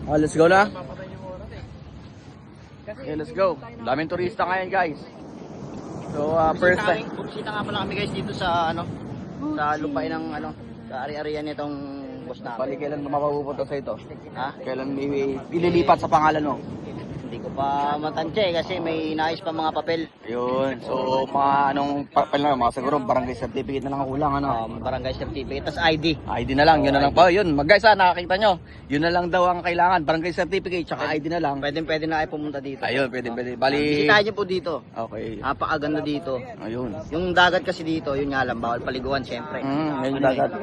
Oh, let's go na. Okay, let's go. Daming turista ngayon, guys. So, first time. Bumisita nga pala kami guys dito sa sa lupain ng sa ari-arian nitong boss namin. Bali, kailan mapapupunta sa ito? Ha? Kailan may ililipat sa pangalan mo? Hindi ko pa matansya kasi may nais pa mga papel. Ayun. So, mga anong papel na, mga siguro barangay certificate na lang ang kulang, ano? Barangay certificate, tas ID. ID na lang, yun na lang pa. Yun, guys, nakakita nyo. Yun na lang daw ang kailangan. Barangay certificate, tsaka ID na lang. Pwede na kayo pumunta dito. Ayun, pwede. Bali, Bisitahin niyo po dito. okay. Napakaganda dito. Ayun. Yung dagat kasi dito, yun nga lang, bawal paliguan syempre. Ayun yung dagat.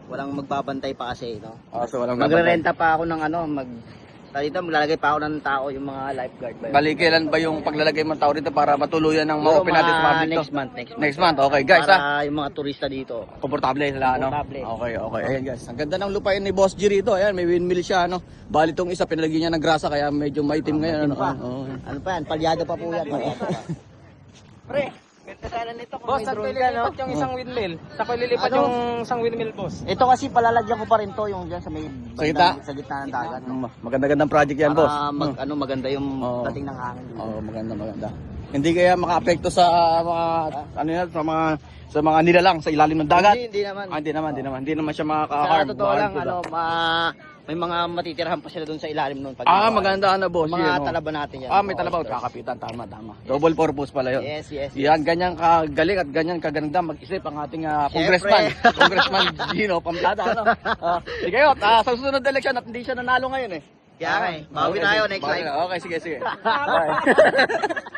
Walang magbabantay pa kasi, no? So, walang Magre-renta pa ako ng dito maglalagay pa ako ng tao, yung mga lifeguard ba yun? Bali, kailan ba yung paglalagay ng tao dito para matuluyan ng ma-open natin sa public to? Next month. Next month, okay guys, para yung mga turista dito. komportable sila, ano? Komportable. Okay. Ayan guys, ang ganda ng lupain ni Boss G rito. Ayan, may windmill siya, ano? Bali tong isa, pinalagyan niya ng grasa, kaya medyo maitim ngayon, ano? Ano pa yan? Palyado pa po yan. Pre, ganda sana nito kung may drone ka, no? Yung isang windmill. Sa ko lilipat yung isang windmill, boss. Ito kasi palalagyan ko pa rin to yung diyan sa may Sa gitna? sa gitna ng dagat. No? Maganda-gandang project yan, boss. Maganda yung Oo. dating ng hangin. Maganda. Hindi kaya maka-apekto sa mga sa mga nilalang sa ilalim ng dagat. Hindi naman. Hindi naman siya Sa makaka-harm. totoo lang, may mga matitirahan pa sila doon sa ilalim noon. Maganda na, boss. Mga Yun, oh. talaba natin yan. May talabaw, kakapitan, tama. Double purpose pala yun. Yes. Yan, ganyan kagaling at ganyan kaganda mag-isip ang ating congressman. Congressman Gino Pamplada. Ano? Sige, sa susunod na eleksyon at hindi siya nanalo ngayon eh. Kaya bawi tayo next time. Okay, sige. Bye.